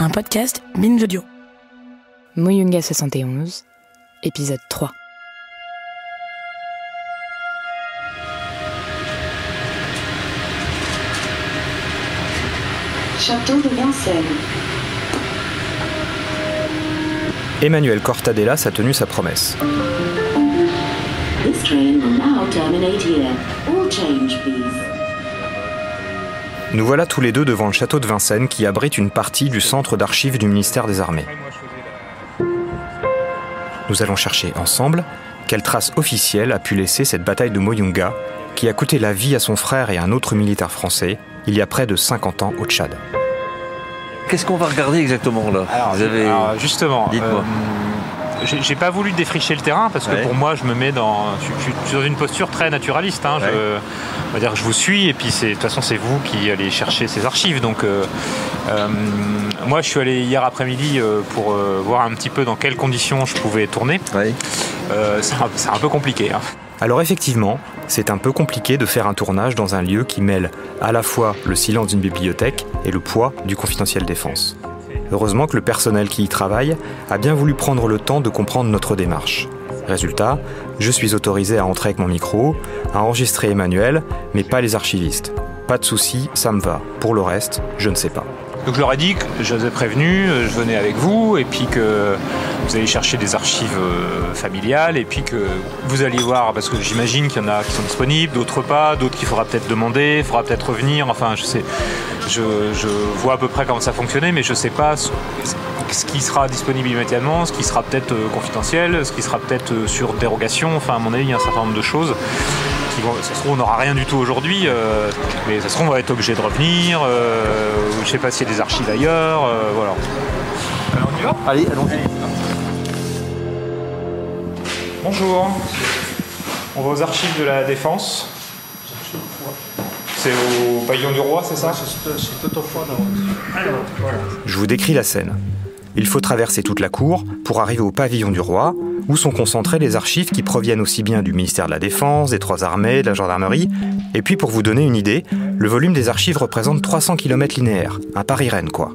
un podcast Binge Audio. Moyunga 71, épisode 3. Château de Vincennes. Emmanuel Cortadelas a tenu sa promesse. This train will now terminate here. All change, please. Nous voilà tous les deux devant le château de Vincennes qui abrite une partie du centre d'archives du ministère des Armées. Nous allons chercher ensemble quelle trace officielle a pu laisser cette bataille de Moyunga qui a coûté la vie à son frère et à un autre militaire français il y a près de 50 ans au Tchad. Qu'est-ce qu'on va regarder exactement là? Alors justement, dites-moi. J'ai pas voulu défricher le terrain parce que pour moi je me mets je suis dans une posture très naturaliste. On va dire que je vous suis et puis de toute façon c'est vous qui allez chercher ces archives. Donc moi je suis allé hier après-midi pour voir un petit peu dans quelles conditions je pouvais tourner. C'est un peu compliqué. Alors effectivement, c'est un peu compliqué de faire un tournage dans un lieu qui mêle à la fois le silence d'une bibliothèque et le poids du confidentiel défense. Heureusement que le personnel qui y travaille a bien voulu prendre le temps de comprendre notre démarche. Résultat, je suis autorisé à entrer avec mon micro, à enregistrer Emmanuel, mais pas les archivistes. Pas de souci, ça me va. Pour le reste, je ne sais pas. Donc je leur ai dit que je les ai prévenus, je venais avec vous et puis que vous allez chercher des archives familiales et puis que vous alliez voir, parce que j'imagine qu'il y en a qui sont disponibles, d'autres pas, d'autres qu'il faudra peut-être demander, il faudra peut-être revenir, enfin je vois à peu près comment ça fonctionnait, mais je ne sais pas ce qui sera disponible immédiatement, ce qui sera peut-être confidentiel, ce qui sera peut-être sur dérogation, enfin à mon avis il y a un certain nombre de choses. Ça se trouve on n'aura rien du tout aujourd'hui, mais ça se trouve on va être obligé de revenir, je ne sais pas s'il y a des archives ailleurs, voilà. Alors on y va ? Allez, allons-y. Bonjour, on va aux archives de la Défense. C'est au pavillon du Roi, c'est ça ? C'est autrefois dans... Alors, voilà. Je vous décris la scène. Il faut traverser toute la cour pour arriver au pavillon du Roi, où sont concentrées les archives qui proviennent aussi bien du ministère de la Défense, des Trois Armées, de la Gendarmerie. Et puis pour vous donner une idée, le volume des archives représente 300 km linéaires, un Paris-Rennes quoi.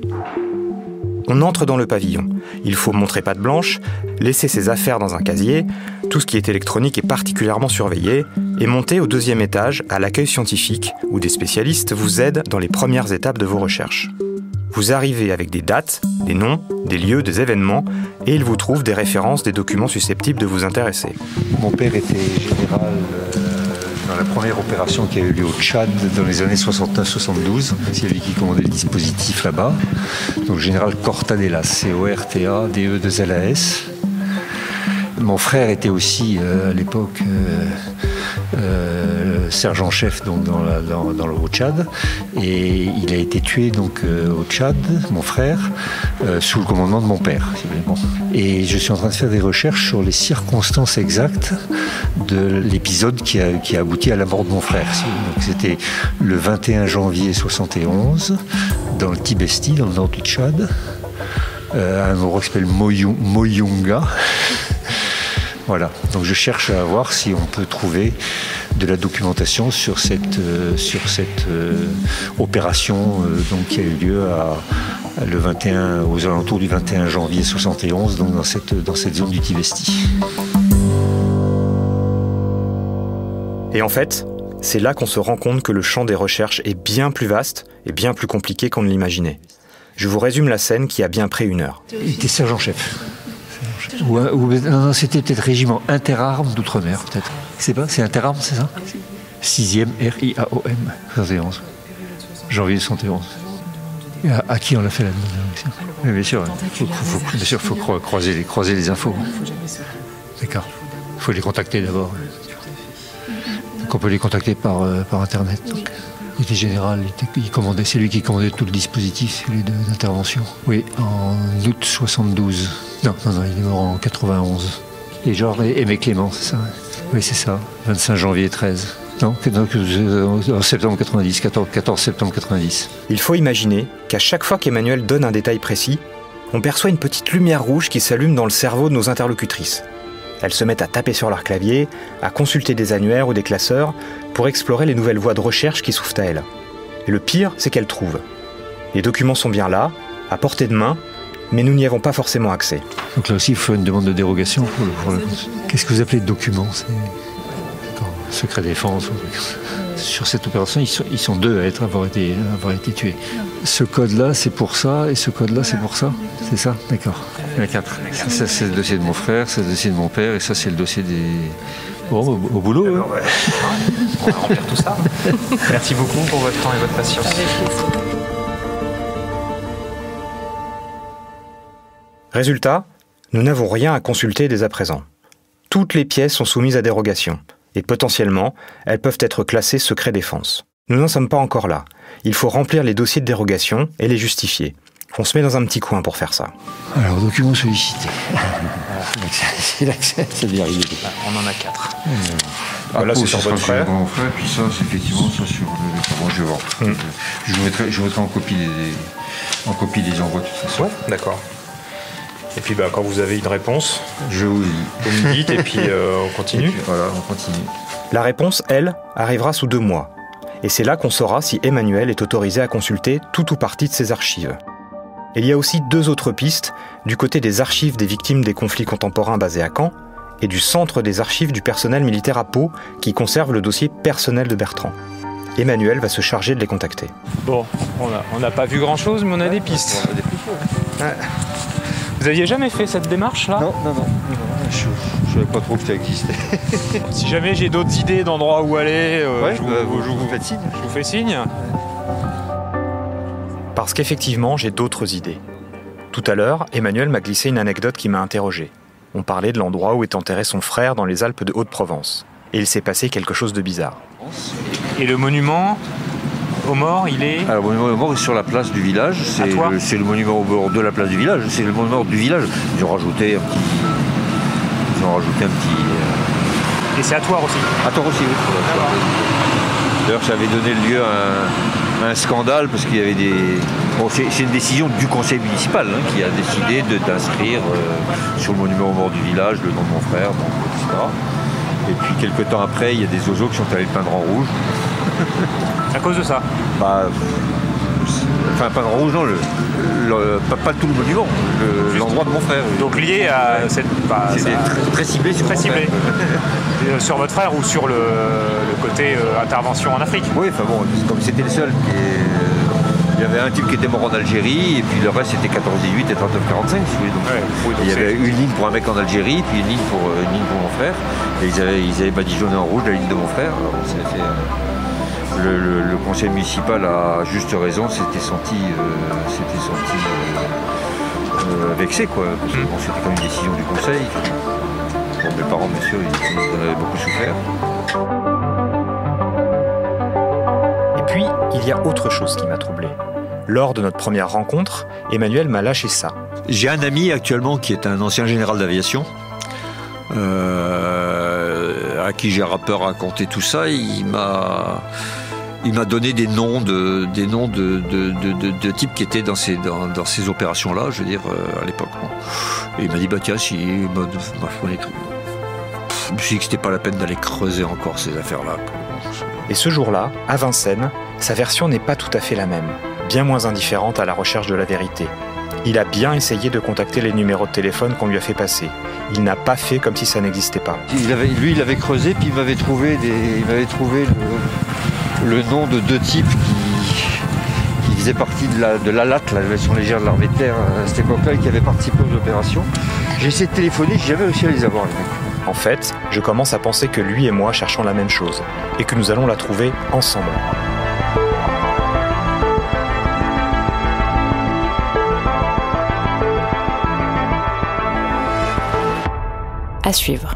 On entre dans le pavillon. Il faut montrer patte blanche, laisser ses affaires dans un casier, tout ce qui est électronique est particulièrement surveillé, et monter au 2e étage à l'accueil scientifique, où des spécialistes vous aident dans les premières étapes de vos recherches. Vous arrivez avec des dates, des noms, des lieux, des événements, et ils vous trouvent des références des documents susceptibles de vous intéresser. Mon père était général dans la première opération qui a eu lieu au Tchad dans les années 69-72. C'est lui qui commandait le dispositif là-bas. Donc général Cortadelas, C-O-R-T-A-D-E-2-L-A-S. Mon frère était aussi à l'époque sergent-chef donc, dans le Tchad, et il a été tué donc au Tchad, mon frère, sous le commandement de mon père. Bon. Et je suis en train de faire des recherches sur les circonstances exactes de l'épisode qui a abouti à la mort de mon frère. Donc, c'était le 21 janvier 71 dans le Tibesti, dans le nord du Tchad, à un endroit qui s'appelle Moyunga. Voilà, donc je cherche à voir si on peut trouver de la documentation sur cette opération donc, qui a eu lieu aux alentours du 21 janvier 71, donc dans cette zone du Tibesti. Et en fait, c'est là qu'on se rend compte que le champ des recherches est bien plus vaste et bien plus compliqué qu'on ne l'imaginait. Je vous résume la scène qui a bien pris 1 heure. Il était sergent-chef. Non, c'était peut-être régiment interarmes d'outre-mer, peut-être. C'est interarmes, c'est ça ? 6e RIAOM, 71. Janvier 71. Et à qui on l'a fait la demande ? Oui, bien sûr. Il faut croiser les infos. D'accord. Il faut les contacter d'abord. Donc on peut les contacter par Internet. Donc. Il était général, c'est lui qui commandait tout le dispositif d'intervention. Oui, en août 72. Non, il est mort en 91. Et genre Aimé Clément, c'est ça ? Oui, c'est ça, 25 janvier 13. Non, en septembre 90, 14 septembre 90. Il faut imaginer qu'à chaque fois qu'Emmanuel donne un détail précis, on perçoit une petite lumière rouge qui s'allume dans le cerveau de nos interlocutrices. Elles se mettent à taper sur leur clavier, à consulter des annuaires ou des classeurs pour explorer les nouvelles voies de recherche qui s'ouvrent à elles. Et le pire, c'est qu'elles trouvent. Les documents sont bien là, à portée de main, mais nous n'y avons pas forcément accès. Donc là aussi, il faut une demande de dérogation pour le... Qu'est-ce que vous appelez document? C'est secret défense. Sur cette opération, ils sont deux à avoir été tués. Ce code-là, c'est pour ça, et ce code-là, c'est pour ça. C'est ça? D'accord. Il y en a 4. Ça, c'est le dossier de mon frère, c'est le dossier de mon père, et ça, c'est le dossier des... Bon, au boulot. On va remplir tout ça. Merci beaucoup pour votre temps et votre patience. Résultat, nous n'avons rien à consulter dès à présent. Toutes les pièces sont soumises à dérogation, et potentiellement, elles peuvent être classées secret défense. Nous n'en sommes pas encore là. Il faut remplir les dossiers de dérogation et les justifier. On se met dans un petit coin pour faire ça. Alors, documents sollicités. C'est l'accès, ça vient arriver. On en a 4. Là, c'est sur votre frère. Mon frère, puis ça, c'est effectivement ça sur le... Bon, je vais voir. Je vous mettrai en copie des envois de toute façon. Ouais, d'accord. Et puis quand vous avez une réponse, je vous dis. Vous me dites et puis on continue. Puis, voilà, on continue. La réponse, elle, arrivera sous 2 mois. Et c'est là qu'on saura si Emmanuel est autorisé à consulter tout ou partie de ses archives. Il y a aussi 2 autres pistes, du côté des archives des victimes des conflits contemporains basés à Caen et du centre des archives du personnel militaire à Pau qui conserve le dossier personnel de Bertrand. Emmanuel va se charger de les contacter. Bon, on n'a pas vu grand-chose, mais on a des pistes. On a des pistes. Ouais. Vous aviez jamais fait cette démarche-là? Non. Je ne savais pas trop que ça existait. Si jamais j'ai d'autres idées d'endroits où aller, je vous faites signe. Je vous fais signe. Parce qu'effectivement, j'ai d'autres idées. Tout à l'heure, Emmanuel m'a glissé une anecdote qui m'a interrogé. On parlait de l'endroit où est enterré son frère dans les Alpes de Haute-Provence. Et il s'est passé quelque chose de bizarre. Et le monument aux morts, il est... Alors, le monument aux morts est sur la place du village. C'est le monument aux morts de la place du village. C'est le monument du village. Ils ont rajouté un petit... Et c'est à Thouars aussi? À Thouars aussi, oui. D'ailleurs, ça avait donné lieu à un scandale parce qu'il y avait des... Bon, c'est une décision du conseil municipal qui a décidé d'inscrire sur le monument aux morts du village le nom de mon frère, etc. Et puis quelques temps après, il y a des oiseaux qui sont allés le peindre en rouge. À cause de ça? Enfin, peindre en rouge, non, pas tout le monument, l'endroit de mon frère. Donc lié à cette... C'était très ciblé sur mon frère. Sur votre frère ou sur le côté intervention en Afrique? Oui, enfin bon, comme c'était le seul il y avait un type qui était mort en Algérie et puis le reste c'était 14-18 et 39-45 si vous voulez. Donc, il y avait une ligne pour un mec en Algérie puis une ligne pour mon frère. Et ils avaient badigeonné en rouge la ligne de mon frère. Alors, le conseil municipal a juste raison, s'était senti vexé quoi. Parce que c'était comme une décision du conseil. Bon, mes parents bien sûr ils en avaient beaucoup souffert. Et puis, il y a autre chose qui m'a troublé. Lors de notre première rencontre, Emmanuel m'a lâché ça. J'ai un ami actuellement qui est un ancien général d'aviation, à qui j'ai un peu raconté tout ça. Il m'a donné des noms de types qui étaient dans ces opérations-là, je veux dire, à l'époque. Et il m'a dit, tiens, si... je me suis dit que c'était pas la peine d'aller creuser encore ces affaires-là. Et ce jour-là, à Vincennes, sa version n'est pas tout à fait la même, bien moins indifférente à la recherche de la vérité. Il a bien essayé de contacter les numéros de téléphone qu'on lui a fait passer. Il n'a pas fait comme si ça n'existait pas. Il avait creusé, puis il m'avait trouvé le nom de 2 types qui faisaient partie de la LAT, la Légion légère de l'armée de terre, à cette époque-là, et qui avaient participé aux opérations. J'ai essayé de téléphoner, j'ai jamais réussi à les avoir, les mecs. En fait, je commence à penser que lui et moi cherchons la même chose, et que nous allons la trouver ensemble. À suivre.